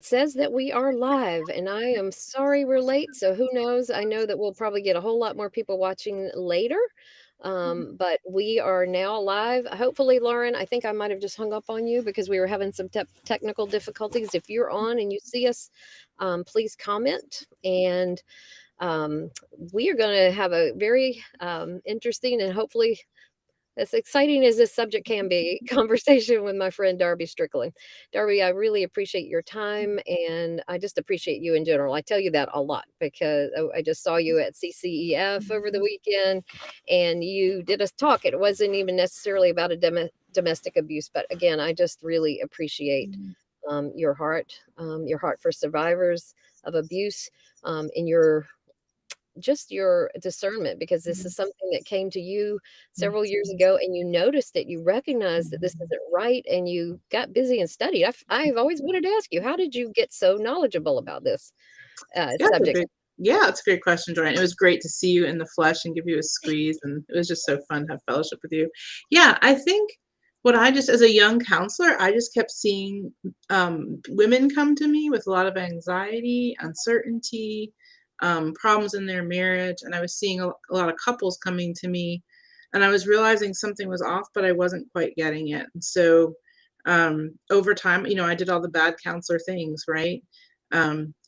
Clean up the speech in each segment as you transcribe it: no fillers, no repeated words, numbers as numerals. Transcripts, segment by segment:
Says that we are live, and I am sorry we're late. So who knows? I know that we'll probably get a whole lot more people watching later. But we are now live. Hopefully, Lauren, I think I might have just hung up on you because we were having some technical difficulties. If you're on and you see us, please comment. And um, we are going to have a very interesting and hopefully as exciting as this subject can be, conversation with my friend Darby Strickland. Darby, I really appreciate your time and I just appreciate you in general. I tell you that a lot because I just saw you at CCEF over the weekend and you did a talk. It wasn't even necessarily about a domestic abuse, but again, I just really appreciate your heart for survivors of abuse, and your discernment, because this is something that came to you several years ago and you noticed it, you recognized that this isn't right and you got busy and studied. I've always wanted to ask you, how did you get so knowledgeable about this Yeah, it's a subject? great yeah, it's a great question, Jordan. It was great to see you in the flesh and give you a squeeze, and it was just so fun to have fellowship with you. Yeah, I think what I just as a young counselor, I just kept seeing, women come to me with a lot of anxiety, uncertainty, problems in their marriage, and I was seeing a lot of couples coming to me, and I was realizing something was off, but I wasn't quite getting it. And so, over time, I did all the bad counselor things, right?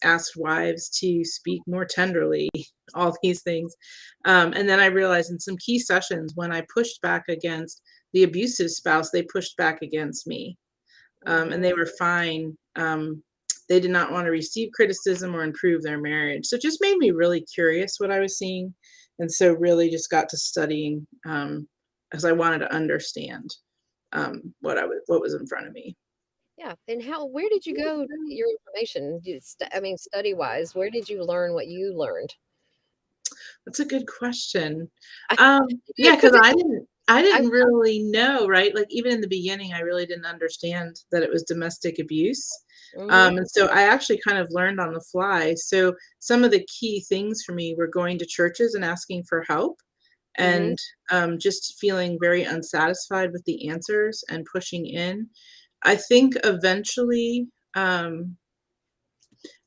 Asked wives to speak more tenderly, all these things. And then I realized in some key sessions when I pushed back against the abusive spouse, they pushed back against me. And they Mhm. were fine. They did not want to receive criticism or improve their marriage. So it just made me really curious what I was seeing. And so really just got to studying as I wanted to understand what was in front of me. Yeah, and where did you go to get your information? I mean, study wise, where did you learn what you learned? That's a good question. Yeah, Because because I I didn't really know, right? Like, even in the beginning, I really didn't understand that it was domestic abuse. Mhm. And so I actually kind of learned on the fly. So some of the key things for me were going to churches and asking for help Mhm. and, just feeling very unsatisfied with the answers and pushing in. I think eventually,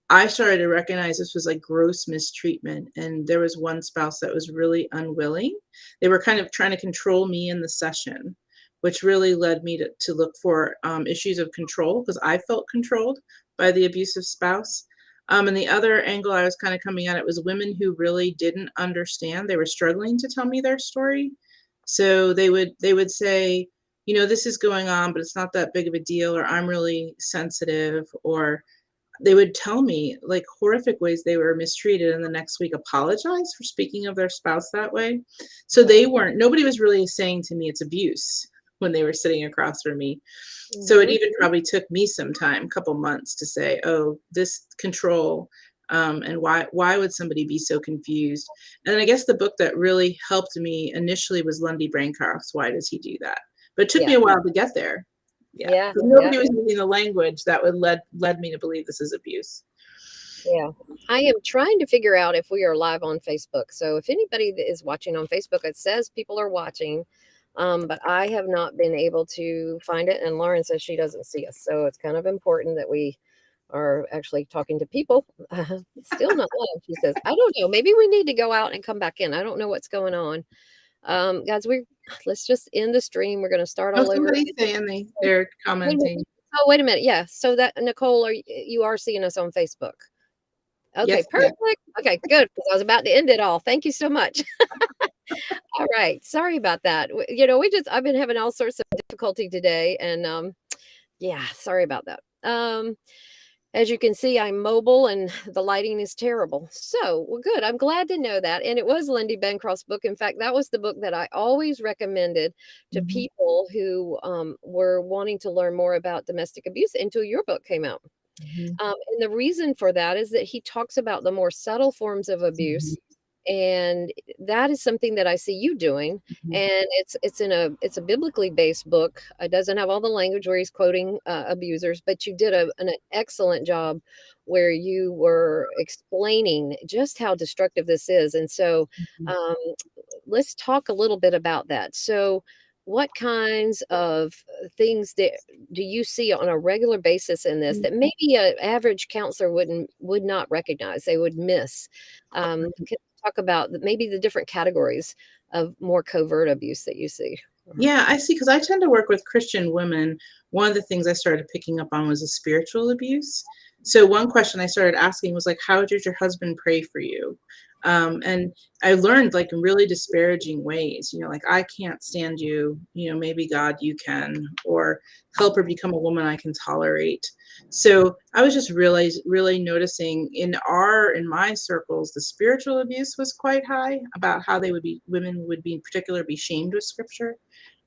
I started to recognize this was like gross mistreatment, and there was one spouse that was really unwilling. They were kind of trying to control me in the session, which really led me to look for issues of control because I felt controlled by the abusive spouse. And the other angle I was kind of coming at it was women who really didn't understand. They were struggling to tell me their story, so they would say, this is going on, but it's not that big of a deal, or I'm really sensitive, or they would tell me, like, horrific ways they were mistreated and the next week apologize for speaking of their spouse that way. So they Wow. weren't nobody was really saying to me it's abuse when they were sitting across from me. So it Mhm. even probably took me some time, couple months to say, "Oh, this control, and why would somebody be so confused?" And then I guess the book that really helped me initially was Lundy Bancroft's Why Does He Do That? But it took me Yeah. a while to get there. Yeah, Yeah. 'cause Yeah. nobody was using the language that would led me to believe this is abuse. Yeah. I am trying to figure out if we are live on Facebook. So if anybody that is watching on Facebook, it says people are watching, but I have not been able to find it. And Lauren says she doesn't see us. So it's kind of important that we are actually talking to people. Still not live, she says. I don't know. Maybe we need to go out and come back in. I don't know what's going on. Guys, let's just end the stream. We're going to start Oh, all over somebody's again. saying they're Wait a minute. commenting. Oh, wait a minute. Yeah. So that Nicole, you are seeing us on Facebook? Okay, Yes, ma'am. perfect. Okay, good, because I was about to end it all. Thank you so much. All right, sorry about that. I've been having all sorts of difficulty today, and yeah, sorry about that. As you can see, I'm mobile, and the lighting is terrible. So, well, good. I'm glad to know that. And it was Lindy Bancroft's book. In fact, that was the book that I always recommended to Mhm, people who were wanting to learn more about domestic abuse until your book came out. mhm, And the reason for that is that he talks about the more subtle forms of abuse. And that is something that I see you doing. mhm, And it's a biblically based book. It doesn't have all the language where he's quoting abusers, but you did an excellent job where you were explaining just how destructive this is. And so mhm. um, let's talk a little bit about that. So what kinds of things that do you see on a regular basis in this Mm, that maybe an average counselor would not recognize, they would miss? Can you talk about maybe the different categories of more covert abuse that you see? yeah, I see, because I tend to work with Christian women. One of the things I started picking up on was the spiritual abuse. So one question I started asking was like, "How did your husband pray for you?" And I learned like in really disparaging ways, like, "I can't stand you, maybe God you can," or "Help her become a woman I can tolerate." So I was just really noticing in my circles, the spiritual abuse was quite high about how women would be in particular be shamed with scripture.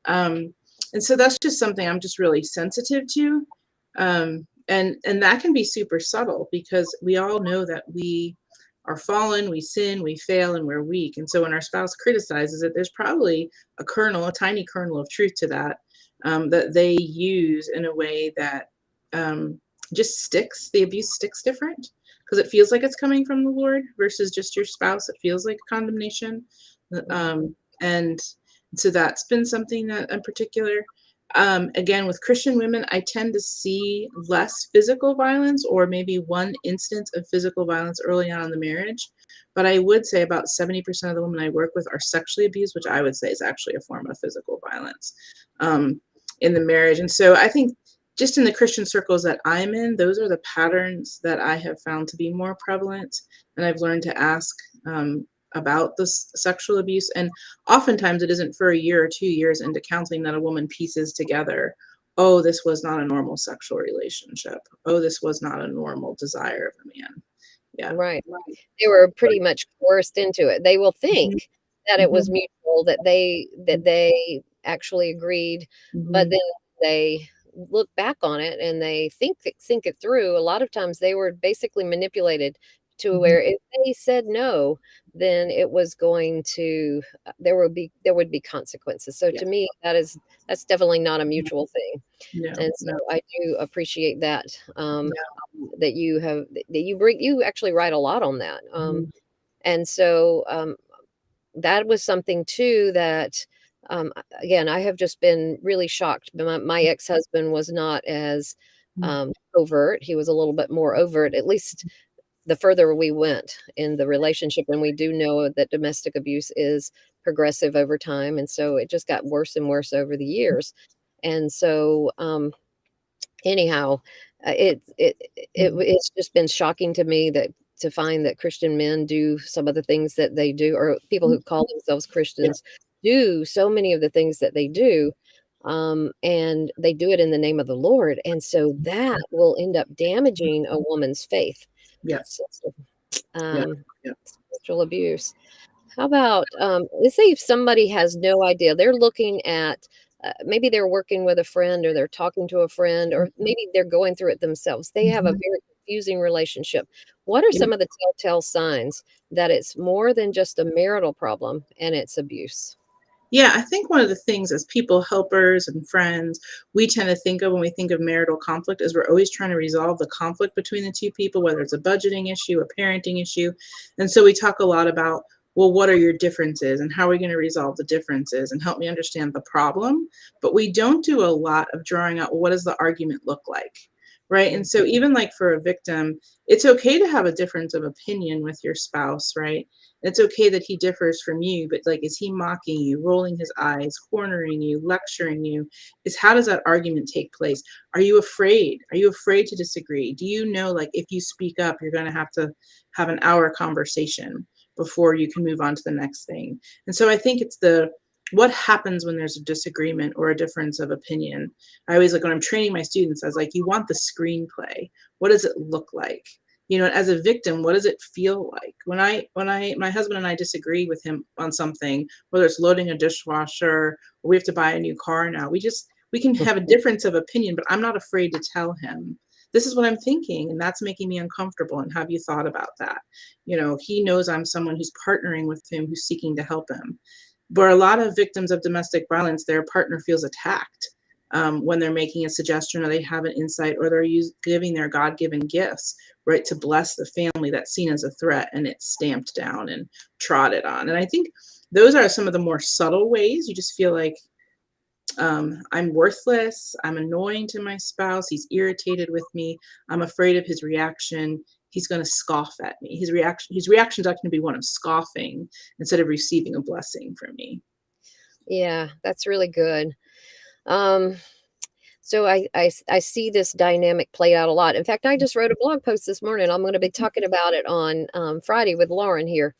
Um, and so that's just something I'm just really sensitive to. And that can be super subtle because we all know that we are fallen, we sin, we fail, and we're weak. And so when our spouse criticizes it, there's probably a tiny kernel of truth to that, that they use in a way that just sticks. The abuse sticks different because it feels like it's coming from the Lord versus just your spouse. It feels like condemnation. Mhm. And so that's been something that in particular. Again, with Christian women, I tend to see less physical violence or maybe one instance of physical violence early on in the marriage. But I would say about 70% of the women I work with are sexually abused, which I would say is actually a form of physical violence um, in the marriage. And so I think just in the Christian circles that I'm in, those are the patterns that I have found to be more prevalent. And I've learned to ask about this sexual abuse. And oftentimes it isn't for a year or 2 years into counseling that a woman pieces together, oh, this was not a normal sexual relationship. Oh, this was not a normal desire of a man. Yeah. Right. They were pretty much coerced into it. They will Mhm, think that it was mhm, mutual, that they actually agreed, but mhm. then they look back on it and they think it through. A lot of times they were basically manipulated to Mhm. where if they said no, then it was going to there would be consequences. So Yeah. to me, that's definitely not a Mhm. mutual thing. No, And so no. I do appreciate that, Yeah. that you actually write a lot on that, Mhm, and so, that was something too that, again, I have just been really shocked. My ex-husband was not as, mhm, overt, he was a little bit more overt, at least the further we went in the relationship, and we do know that domestic abuse is progressive over time, and so it just got worse and worse over the years, and so, anyhow, it's just been shocking to me that to find that Christian men do some of the things that they do, or people mhm. who call themselves Yeah. Christians do so many of the things that they do, and they do it in the name of the Lord, and so that will end up damaging a woman's faith. Yeah. So, Yeah. um, Yeah. spiritual abuse. How about, let's say if somebody has no idea, they're looking at, maybe they're working with a friend or they're talking to a friend, or maybe they're going through it themselves. They have a Mhm. very confusing relationship. What are Yeah. some of the telltale signs that it's more than just a marital problem and it's abuse? Yeah, I think one of the things as people helpers and friends, we tend to think of when we think of marital conflict is we're always trying to resolve the conflict between the two people, whether it's a budgeting issue, a parenting issue. And so we talk a lot about, well, what are your differences and how are we going to resolve the differences and help me understand the problem? But we don't do a lot of drawing out, well, what does the argument look like? Right. And Mm, so even like for a victim, it's okay to have a difference of opinion with your spouse, right? It's okay that he differs from you, but like, is he mocking you, rolling his eyes, cornering you, lecturing you? Is how does that argument take place? Are you afraid? Are you afraid to disagree? Do you know, like, if you speak up, you're going to have an hour conversation before you can move on to the next thing? And so I think it's what happens when there's a disagreement or a difference of opinion. I always like when I'm training my students, I was like, you want the screenplay. What does it look like? As a victim, what does it feel like my husband and I disagree with him on something, whether it's loading a dishwasher or we have to buy a new car now, we can have a difference of opinion, but I'm not afraid to tell him, this is what I'm thinking and that's making me uncomfortable, and have you thought about that? He knows I'm someone who's partnering with him, who's seeking to help him. But a lot of victims of domestic violence, their partner feels attacked when they're making a suggestion or they have an insight or they're giving their God-given gifts, right, to bless the family, that's seen as a threat and it's stamped down and trodden on. And I think those are some of the more subtle ways you just feel like I'm worthless. I'm annoying to my spouse. He's irritated with me. I'm afraid of his reaction. He's going to scoff at me. His reaction is actually going to be one of scoffing instead of receiving a blessing from me. Yeah, that's really good. Um, so I see this dynamic play out a lot. In fact, I just wrote a blog post this morning. I'm going to be talking about it on Friday with Lauren here.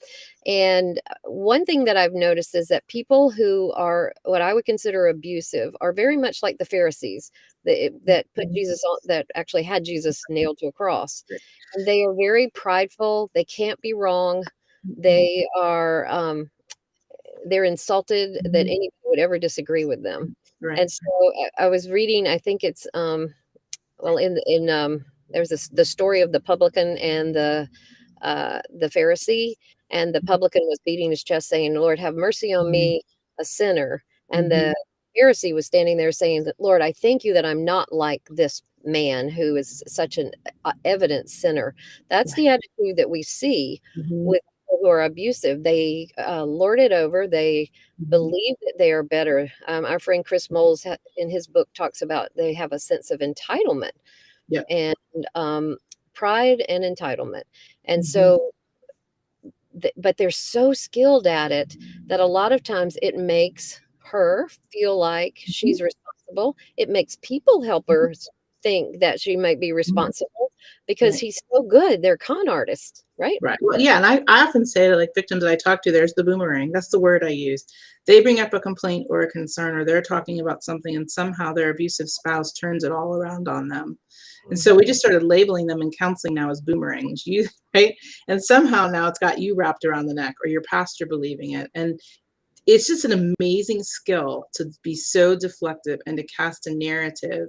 And one thing that I've noticed is that people who are what I would consider abusive are very much like the Pharisees that put Mhm. Jesus on, that actually had Jesus nailed to a cross. And they are very prideful. They can't be wrong. Mhm. They are they're insulted that Mhm. anybody would ever disagree with them. Right. And so I was reading, I think it's well in there's this the story of the publican and the Pharisee, and the publican was beating his chest saying, "Lord, have mercy on Mhm. me, a sinner." And Mhm. the Pharisee was standing there saying that, "Lord, I thank you that I'm not like this man who is such an evident sinner." That's Right. the attitude that we see Mhm. with people who are abusive. They lord it over. They Mhm. believe that they are better. Our friend Chris Moles in his book talks about they have a sense of entitlement Yep. and um, pride and entitlement. And Mhm. so, but they're so skilled at it that a lot of times it makes her feel like Mhm. she's responsible. It makes people Mhm. helpers think that she might be Mhm. responsible because Right. he's so good. They're con artists, right? Right. Well, yeah, and I often say to like victims that I talk to, there's the boomerang. That's the word I use. They bring up a complaint or a concern, or they're talking about something, and somehow their abusive spouse turns it all around on them. And so we Mhm. just started labeling them in counseling now as boomerangs. You right, and somehow now it's got you wrapped around the neck, or your pastor believing it. And it's just an amazing skill to be so deflective and to cast a narrative.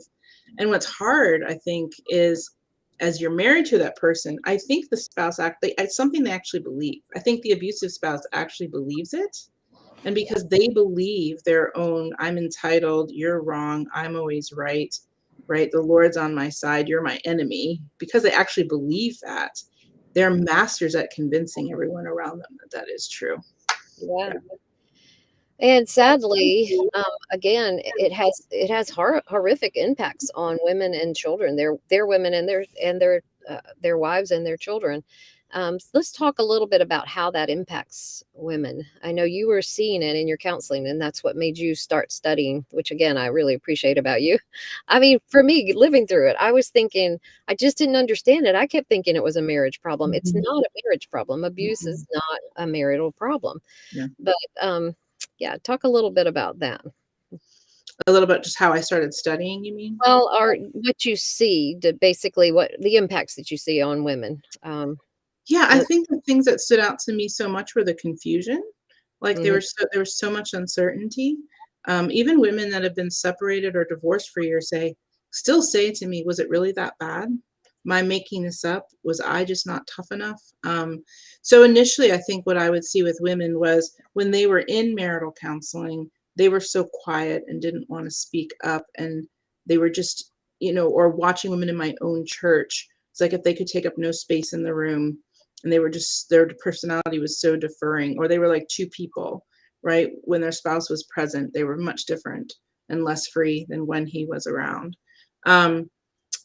And what's hard, I think, is as you're married to that person, I think the spouse it's something they actually believe. I think the abusive spouse actually believes it. And Yeah. because they believe their own, I'm entitled, you're wrong, I'm always right, right? The Lord's on my side, you're my enemy. Because they actually believe that, they're masters at convincing everyone around them that that is true. Yeah. Yeah. And sadly, again, it has horrific impacts on women and children, their women and their wives and their children. Let's talk a little bit about how that impacts women. I know you were seeing it in your counseling, and that's what made you start studying, which again, I really appreciate about you. I mean, for me, living through it, I was thinking, I just didn't understand it. I kept thinking it was a marriage problem. It's Mhm. not a marriage problem. Abuse is Mhm. not a marital problem. Yeah. But yeah, talk a little bit about that. A little bit just how I started studying, you mean? Well, or what you see, basically what the impacts that you see on women. Yeah, I Uh, think the things that stood out to me so much were the confusion. Like, mhm, there was so much uncertainty. Even women that have been separated or divorced for years still say to me, "Was it really that bad? Am I making this up? Was I just not tough enough?" So initially, I think what I would see with women was when they were in marital counseling, they were so quiet and didn't wanna speak up, and they were just, or watching women in my own church, it's like if they could take up no space in the room, and they were just their personality was so deferring, or they were like two people, right? When their spouse was present, they were much different and less free than when he was around. um,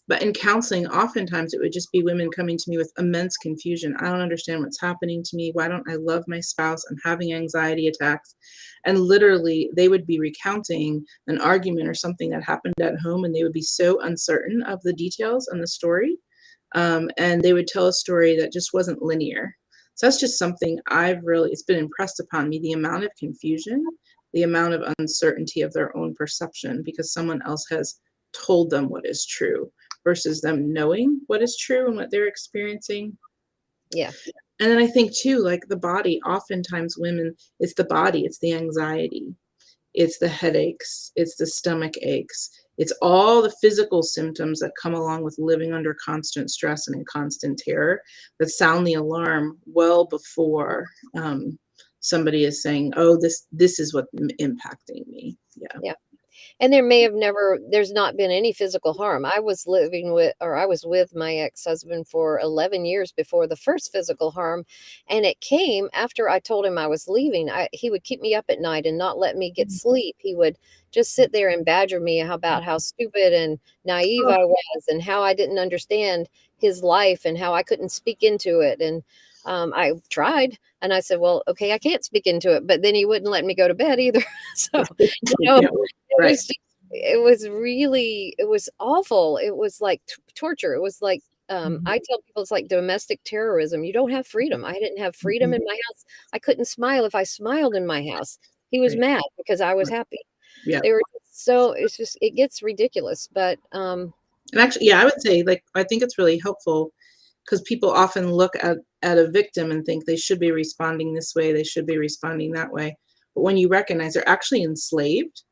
but in counseling, oftentimes it would just be women coming to me with immense confusion. I don't understand what's happening to me. Why don't I love my spouse? I'm having anxiety attacks. And literally, they would be recounting an argument or something that happened at home, and they would be so uncertain of the details and the story. And they would tell a story that just wasn't linear. So that's just something it's been impressed upon me, the amount of confusion, the amount of uncertainty of their own perception because someone else has told them what is true versus them knowing what is true and what they're experiencing. yeah, And then I think too, like the body, oftentimes women, it's the body, it's the anxiety, it's the headaches, it's the stomach aches, it's all the physical symptoms that come along with living under constant stress and in constant terror that sound the alarm well before somebody is saying, "Oh, this is what impacting me." Yeah. yeah. And there may have never there's not been any physical harm. I was with my ex-husband for 11 years before the first physical harm, and it came after I told him I was leaving. He would keep me up at night and not let me get sleep. He would just sit there and badger me about how stupid and naive Oh, I was and how I didn't understand his life and how I couldn't speak into it. And I tried and I said, "Well, okay, I can't speak into it." But then he wouldn't let me go to bed either. So, you know, yeah, right. it was awful. It was like torture. It was like, Mhm, I tell people it's like domestic terrorism. You don't have freedom. I didn't have freedom mhm, in my house. I couldn't smile if I smiled in my house. He was right, mad because I was right, happy. yeah. They were so it's just it gets ridiculous, but, And actually, yeah, I would say, like, I think it's really helpful because people often look at a victim and think they should be responding this way, they should be responding that way. But when you recognize they're actually enslaved,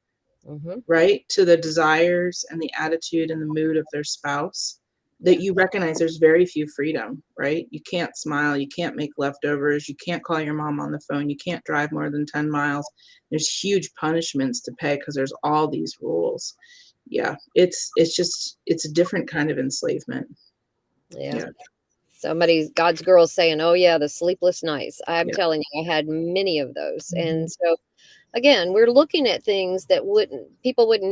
mhm, right, to the desires and the attitude and the mood of their spouse, that yeah, you recognize there's very few freedom, right? You can't smile, you can't make leftovers, you can't call your mom on the phone, you can't drive more than 10 miles. There's huge punishments to pay because there's all these rules. Yeah, it's just it's a different kind of enslavement. yeah. Yeah, God's girl saying, "Oh, yeah, the sleepless nights." I'm yeah. telling you, I had many of those, and Mhm, so again, we're looking at things that wouldn't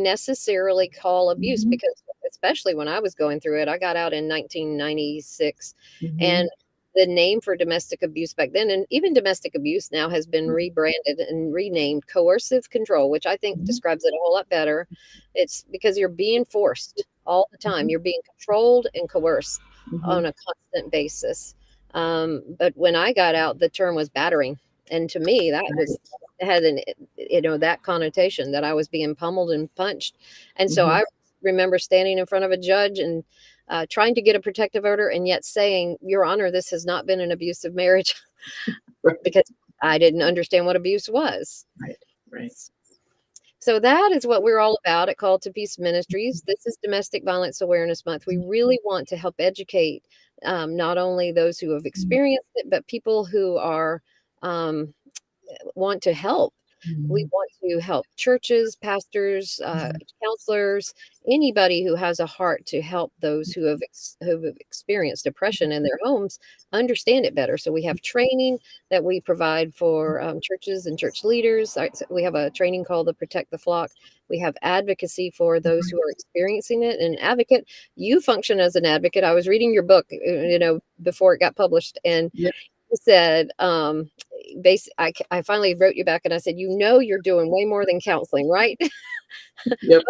necessarily call abuse mhm, because especially when I was going through it, I got out in 1996, and mhm, the name for domestic abuse back then, and even domestic abuse now has been mhm, rebranded and renamed coercive control, which I think mhm, describes it a whole lot better. It's because you're being forced all the time. mhm, You're being controlled and coerced mhm. on a constant basis. But when I got out, the term was battering. And to me, that was Right. had an that connotation that I was being pummeled and punched. And so Mhm. I remember standing in front of a judge and trying to get a protective order and yet saying, "Your Honor, this has not been an abusive marriage," Right, because I didn't understand what abuse was. right, right. So that is what we're all about at Call to Peace Ministries. This is Domestic Violence Awareness Month. We really want to help educate not only those who have Mhm, experienced it, but people who are um, want to help. We mhm, want to help churches, pastors, mhm, counselors, anybody who has a heart to help those who have experienced depression in their homes understand it better. So we have training that we provide for churches and church leaders. We have a training called the Protect the Flock. We have advocacy for those mhm. who are experiencing it. And advocate, you function as an advocate. I was reading your book, before it got published, and Yeah, you said, I finally wrote you back and I said, you're doing way more than counseling, right? yep,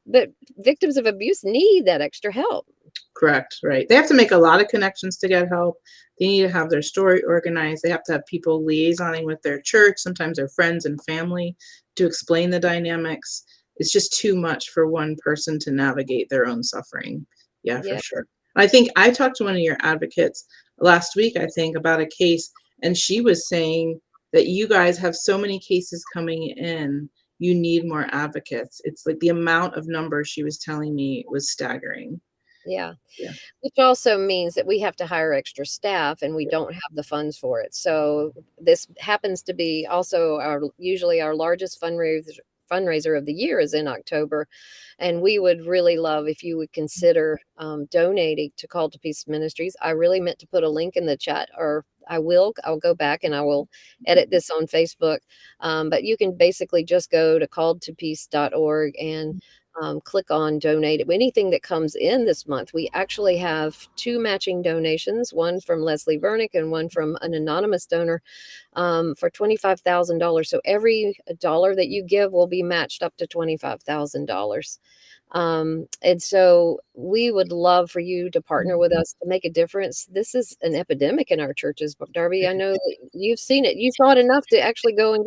But victims of abuse need that extra help. correct, right. They have to make a lot of connections to get help. They need to have their story organized. They have to have people liaisoning with their church, sometimes their friends and family to explain the dynamics. It's just too much for one person to navigate their own suffering. Yeah, for Yeah, sure. I think I talked to one of your advocates last week, I think, about a case, and she was saying that you guys have so many cases coming in, you need more advocates. It's like the amount of numbers she was telling me was staggering. yeah. Yeah. Which also means that we have to hire extra staff and we don't have the funds for it. So this happens to be also usually our largest fundraiser of the year is in October. And we would really love if you would consider donating to Call to Peace Ministries. I really meant to put a link in the chat, or I'll go back and I will edit this on Facebook. But you can basically just go to calledtopeace.org and click on donate. Anything that comes in this month, we actually have two matching donations, one from Leslie Vernick and one from an anonymous donor, for $25,000. So every dollar that you give will be matched up to $25,000. And so we would love for you to partner with us to make a difference. This is an epidemic in our churches, but Darby, I know that you've seen it. You saw it enough to actually go and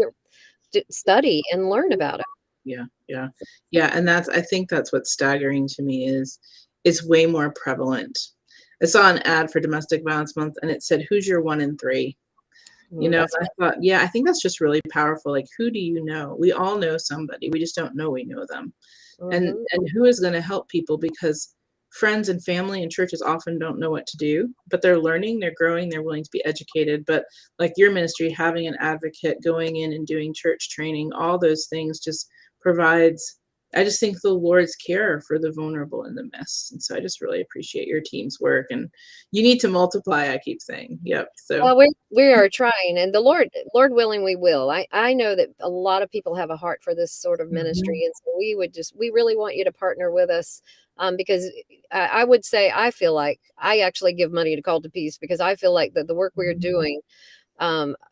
to study and learn about it. Yeah, yeah. Yeah, and that's I think that's what's staggering to me is it's way more prevalent. I saw an ad for Domestic Violence Month, and it said, "Who's your 1 in 3?" That's And I thought, yeah, I think that's just really powerful, like, who do you know? We all know somebody, we just don't know we know them. mhm, And who is gonna help people because friends and family and churches often don't know what to do, but they're learning, they're growing, they're willing to be educated, but like your ministry, having an advocate, going in and doing church training, all those things just provides I just think the Lord's care for the vulnerable in the midst. And so I just really appreciate your team's work, and you need to multiply, I keep saying. Yep. So Well, we are trying, and the Lord willing, we will. I know that a lot of people have a heart for this sort of ministry, mhm, and so we really want you to partner with us, because I would say I feel like I actually give money to Call to Peace because I feel like that the work we're mhm, doing,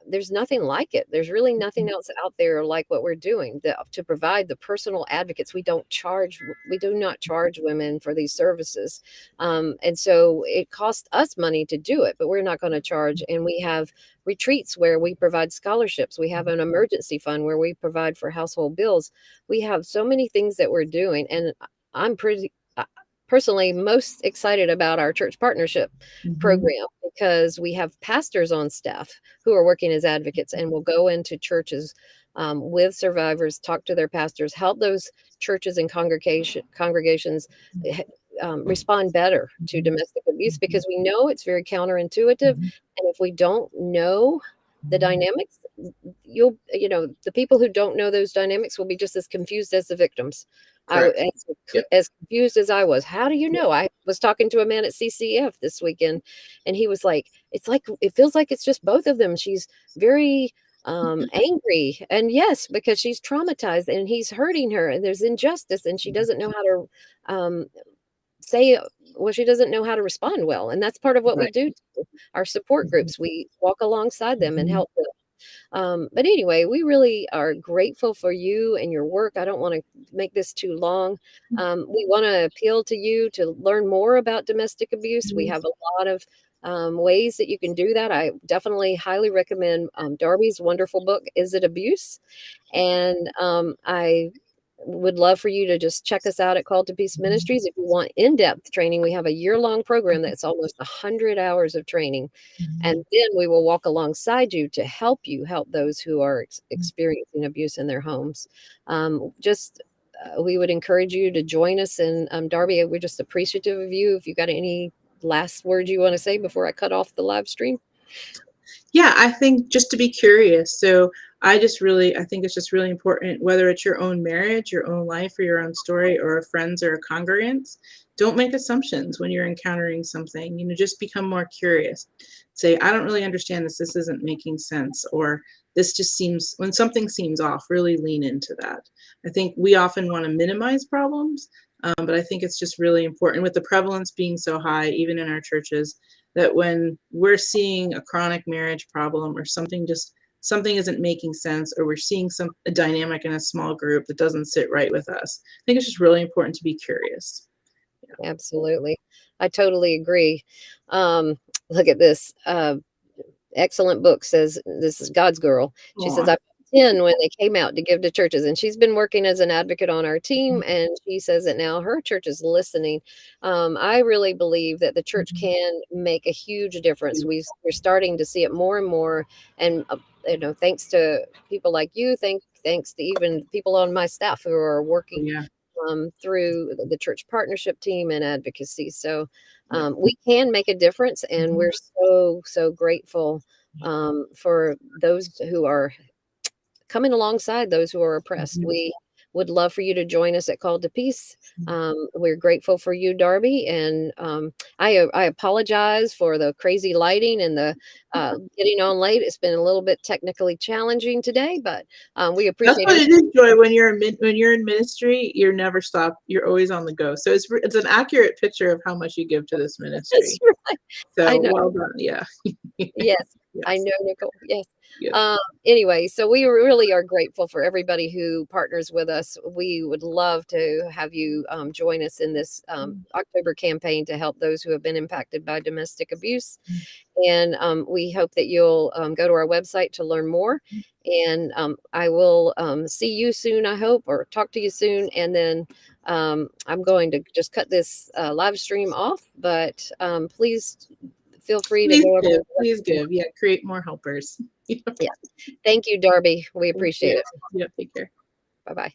there's nothing like it. There's really nothing else out there like what we're doing to provide the personal advocates. We do not charge women for these services. And so it costs us money to do it, but we're not going to charge. And we have retreats where we provide scholarships. We have an emergency fund where we provide for household bills. We have so many things that we're doing. And I'm personally most excited about our church partnership mhm, program because we have pastors on staff who are working as advocates and will go into churches, with survivors, talk to their pastors, help those churches and congregations eh, respond better to mhm, domestic abuse mhm, because we know it's very counterintuitive, mhm, and if we don't know the mhm. dynamics, the people who don't know those dynamics will be just as confused as the victims. Correct. Yep. As confused as I was. How do you Yep. know? I was talking to a man at CCF this weekend, and he was like, "It's like it feels like it's just both of them. She's very angry, and yes, because she's traumatized, and he's hurting her, and there's injustice, and she doesn't know how to um, say. Well, she doesn't know how to respond well, and that's part of what we Right. do. Our support Mhm, groups, we walk alongside them and mhm, help them. But anyway, we really are grateful for you and your work. I don't want to make this too long. We want to appeal to you to learn more about domestic abuse. We mhm. have a lot of ways that you can do that. I definitely highly recommend Darby's wonderful book, Is It Abuse? And I would love for you to just check us out at Call to Peace Ministries. If you want in depth training, we have a year-long program that's almost 100 hours of training, and then we will walk alongside you to help those who are experiencing abuse in their homes. Just we would encourage you to join us. And Darby, we're just appreciative of you. If you got any last words you want to say before I cut off the live stream. Yeah, I think just to be curious. So I think it's just really important, whether it's your own marriage, your own life, or your own story, or friends or congregants, don't make assumptions when you're encountering something. Just become more curious. Say, I don't really understand this. This isn't making sense. Or this just seems, when something seems off, really lean into that. I think we often want to minimize problems, but I think it's just really important with the prevalence being so high, even in our churches, that when we're seeing a chronic marriage problem or something isn't making sense, or we're seeing a dynamic in a small group that doesn't sit right with us, I think it's just really important to be curious. Yeah. Absolutely. I totally agree. Um, Look at this. Excellent book says this is God's girl. She says, Aw. I put 10 when they came out to give to churches. And she's been working as an advocate on our Mhm, team. And she says that now her church is listening. I really believe that the church mhm, can make a huge difference. yeah, We're starting to see it more and more. And, thanks to people like you, thanks to even people on my staff who are working yeah, through the church partnership team and advocacy. So yeah, we can make a difference, and mhm, we're so grateful for those who are coming alongside those who are oppressed. mhm, We would love for you to join us at Call to Peace. mhm. We're grateful for you, Darby, and I apologize for the crazy lighting and the getting on late. It's been a little bit technically challenging today, but we That's appreciate what everything. it is, Joy. When you're in ministry, you're never stop. You're always on the go. So it's an accurate picture of how much you give to this That's ministry. right. I So know. well done. Yeah. Yes, I Yes. know, Nicole. Yes. Yes. Anyway, so we really are grateful for everybody who partners with us. We would love to have you join us in this October campaign to help those who have been impacted by domestic abuse. And we hope that you'll go to our website to learn more. And I will see you soon, I hope, or talk to you soon. And then I'm going to just cut this live stream off, but please feel free to Please go over to give. the Please website. give. Yeah. Create more helpers. Yeah. Thank you, Darby. We Thank appreciate you. it. Yeah. Take care. Bye bye.